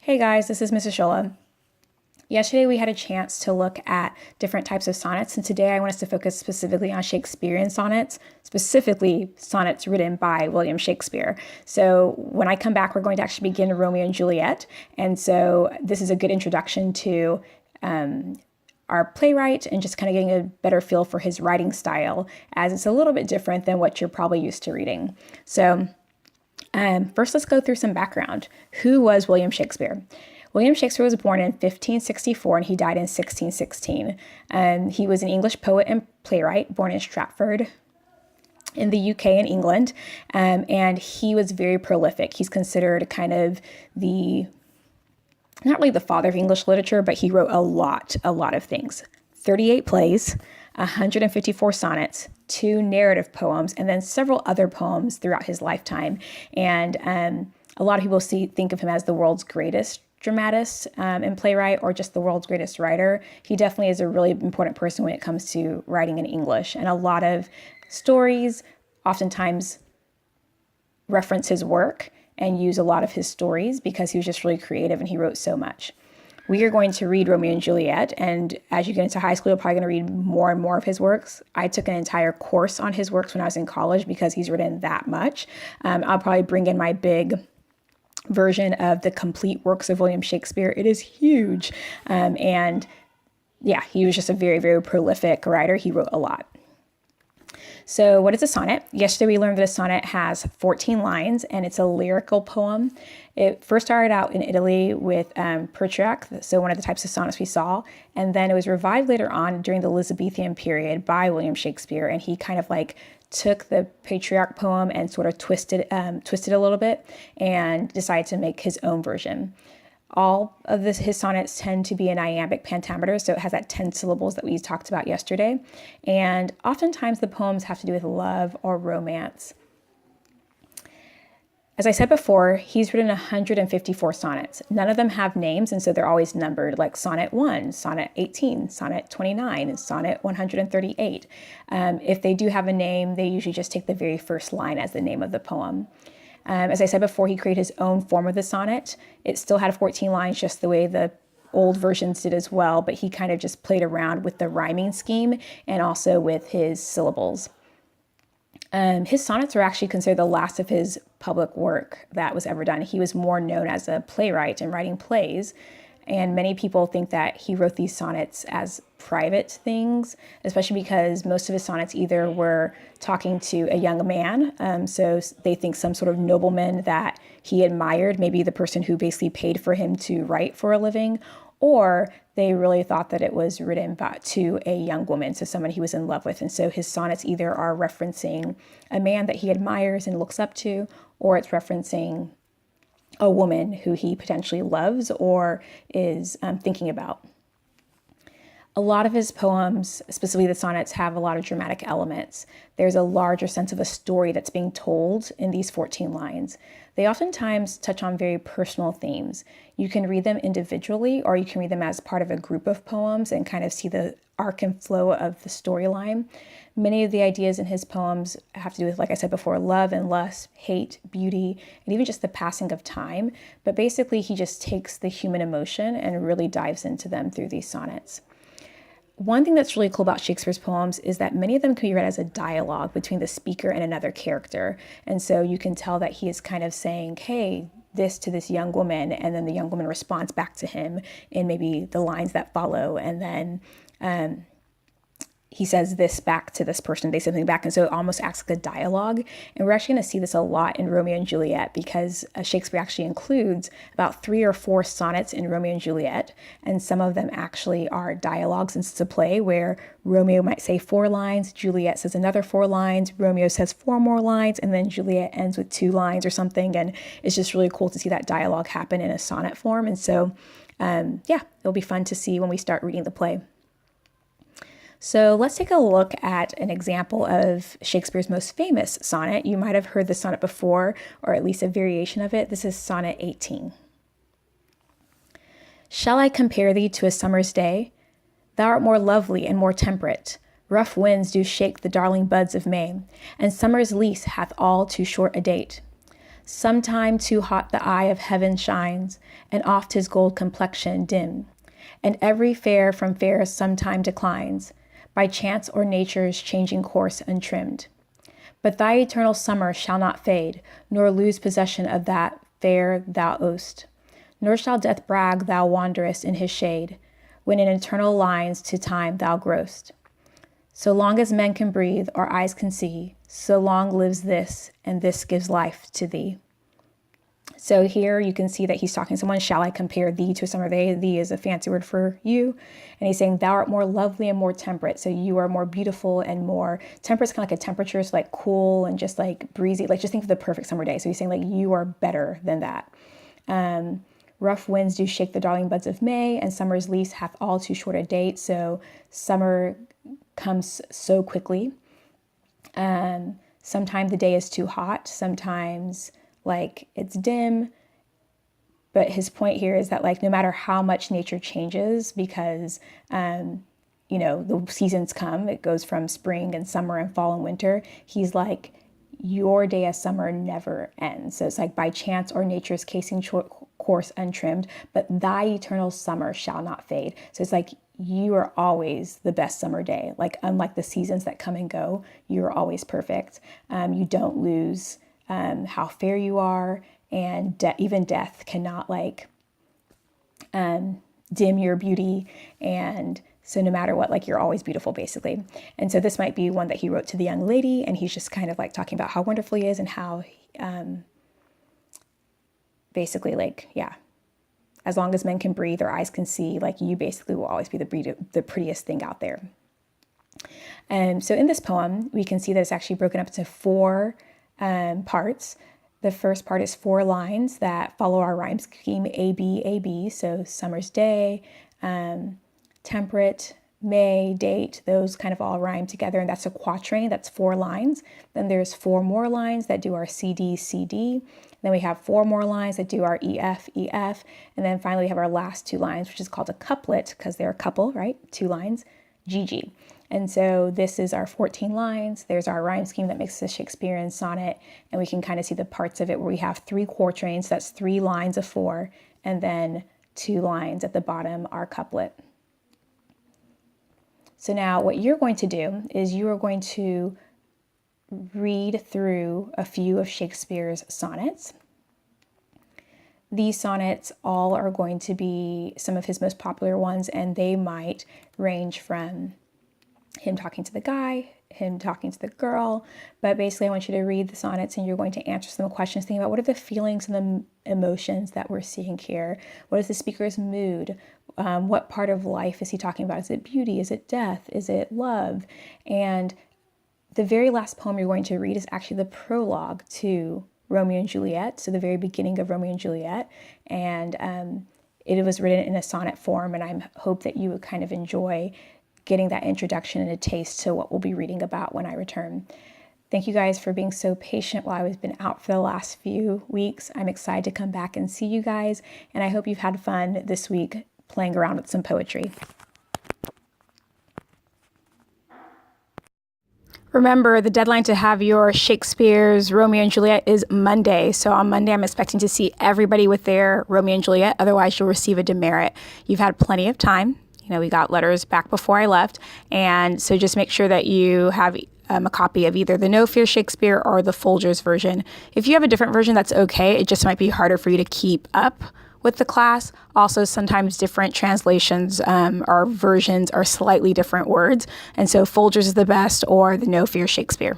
Hey guys, this is Mrs. Ishola. Yesterday we had a chance to look at different types of sonnets, and today I want us to focus specifically on Shakespearean sonnets, specifically sonnets written by William Shakespeare. So when I come back, we're going to actually begin Romeo and Juliet, and so this is a good introduction to our playwright and just kind of getting a better feel for his writing style, as it's a little bit different than what you're probably used to reading. So first, let's go through some background. Who was William Shakespeare? William Shakespeare was born in 1564 and he died in 1616. He was an English poet and playwright born in Stratford in the UK and England, and he was very prolific. He's considered kind of not really the father of English literature, but he wrote a lot of things. 38 plays, 154 sonnets, 2 narrative poems, and then several other poems throughout his lifetime. And a lot of people think of him as the world's greatest dramatist and playwright, or just the world's greatest writer. He definitely is a really important person when it comes to writing in English. And a lot of stories oftentimes reference his work and use a lot of his stories because he was just really creative and he wrote so much. We are going to read Romeo and Juliet, and as you get into high school, you're probably going to read more and more of his works. I took an entire course on his works when I was in college because he's written that much. I'll probably bring in my big version of the complete works of William Shakespeare. It is huge. And yeah, he was just a very, very prolific writer. He wrote a lot. So what is a sonnet? Yesterday we learned that a sonnet has 14 lines and it's a lyrical poem. It first started out in Italy with Petrarch, so one of the types of sonnets we saw, and then it was revived later on during the Elizabethan period by William Shakespeare, and he kind of like took the Petrarch poem and sort of twisted a little bit and decided to make his own version. All of his sonnets tend to be in iambic pentameter, so it has that 10 syllables that we talked about yesterday. And oftentimes the poems have to do with love or romance. As I said before, he's written 154 sonnets. None of them have names, and so they're always numbered, like Sonnet 1, Sonnet 18, Sonnet 29, and Sonnet 138. If they do have a name, they usually just take the very first line as the name of the poem. As I said before, he created his own form of the sonnet. It still had 14 lines, just the way the old versions did as well, but he kind of just played around with the rhyming scheme and also with his syllables. His sonnets are actually considered the last of his public work that was ever done. He was more known as a playwright and writing plays, and many people think that he wrote these sonnets as private things, especially because most of his sonnets either were talking to a young man, so they think some sort of nobleman that he admired, maybe the person who basically paid for him to write for a living, or they really thought that it was written to a young woman, so someone he was in love with. And so his sonnets either are referencing a man that he admires and looks up to, or it's referencing a woman who he potentially loves or is thinking about. A lot of his poems, specifically the sonnets, have a lot of dramatic elements. There's a larger sense of a story that's being told in these 14 lines. They oftentimes touch on very personal themes. You can read them individually, or you can read them as part of a group of poems and kind of see the arc and flow of the storyline. Many of the ideas in his poems have to do with, like I said before, love and lust, hate, beauty, and even just the passing of time. But basically, he just takes the human emotion and really dives into them through these sonnets. One thing that's really cool about Shakespeare's poems is that many of them can be read as a dialogue between the speaker and another character. And so you can tell that he is kind of saying, hey, this to this young woman, and then the young woman responds back to him in maybe the lines that follow, and then he says this back to this person, they say something back, and so it almost acts like a dialogue. And we're actually going to see this a lot in Romeo and Juliet because Shakespeare actually includes about 3 or 4 sonnets in Romeo and Juliet, and some of them actually are dialogues, and it's a play where Romeo might say 4 lines, Juliet says another 4 lines, Romeo says 4 more lines, and then Juliet ends with 2 lines or something, and it's just really cool to see that dialogue happen in a sonnet form. And so, yeah, it'll be fun to see when we start reading the play. So let's take a look at an example of Shakespeare's most famous sonnet. You might have heard the sonnet before, or at least a variation of it. This is Sonnet 18. Shall I compare thee to a summer's day? Thou art more lovely and more temperate. Rough winds do shake the darling buds of May, and summer's lease hath all too short a date. Sometime too hot the eye of heaven shines, and oft his gold complexion dim. And every fair from fair sometime declines, by chance or nature's changing course untrimmed. But thy eternal summer shall not fade, nor lose possession of that fair thou owest. Nor shall death brag thou wanderest in his shade, when in eternal lines to time thou growest. So long as men can breathe or eyes can see, so long lives this, and this gives life to thee. So here you can see that he's talking to someone. Shall I compare thee to a summer day? Thee is a fancy word for you. And he's saying thou art more lovely and more temperate. So you are more beautiful and more temperate. It's kind of like a temperature. It's like cool and just like breezy. Like just think of the perfect summer day. So he's saying like you are better than that. Rough winds do shake the darling buds of May, and summer's lease hath all too short a date. So summer comes so quickly. Sometimes the day is too hot. Sometimes like it's dim. But his point here is that like no matter how much nature changes, because the seasons come, it goes from spring and summer and fall and winter. He's like, your day of summer never ends. So it's like by chance or nature's casing course untrimmed, but thy eternal summer shall not fade. So it's like you are always the best summer day. Like unlike the seasons that come and go, you're always perfect. You don't lose how fair you are, and even death cannot like dim your beauty. And so no matter what, like you're always beautiful basically. And so this might be one that he wrote to the young lady, and he's just kind of like talking about how wonderful he is and how basically like, yeah, as long as men can breathe or eyes can see, like you basically will always be the prettiest thing out there. And so in this poem, we can see that it's actually broken up into 4 parts. The first part is 4 lines that follow our rhyme scheme A, B, A, B. So summer's day, temperate, May, date, those kind of all rhyme together. And that's a quatrain, that's 4 lines. Then there's 4 more lines that do our C, D, C, D. Then we have 4 more lines that do our E, F, E, F. And then finally we have our last 2 lines, which is called a couplet because they're a couple, right? 2 lines, G, G. And so this is our 14 lines. There's our rhyme scheme that makes the Shakespearean sonnet. And we can kind of see the parts of it where we have 3 quatrains. That's 3 lines of 4. And then 2 lines at the bottom are couplet. So now what you're going to do is you are going to read through a few of Shakespeare's sonnets. These sonnets all are going to be some of his most popular ones, and they might range from him talking to the guy, him talking to the girl, but basically I want you to read the sonnets and you're going to answer some questions, thinking about what are the feelings and the emotions that we're seeing here? What is the speaker's mood? What part of life is he talking about? Is it beauty? Is it death? Is it love? And the very last poem you're going to read is actually the prologue to Romeo and Juliet, so the very beginning of Romeo and Juliet, and it was written in a sonnet form, and I hope that you would kind of enjoy getting that introduction and a taste to what we'll be reading about when I return. Thank you guys for being so patient while I've been out for the last few weeks. I'm excited to come back and see you guys, and I hope you've had fun this week playing around with some poetry. Remember, the deadline to have your Shakespeare's Romeo and Juliet is Monday. So on Monday, I'm expecting to see everybody with their Romeo and Juliet. Otherwise, you'll receive a demerit. You've had plenty of time. We got letters back before I left. And so just make sure that you have a copy of either the No Fear Shakespeare or the Folgers version. If you have a different version, that's okay. It just might be harder for you to keep up with the class. Also, sometimes different translations or versions are slightly different words. And so Folgers is the best, or the No Fear Shakespeare.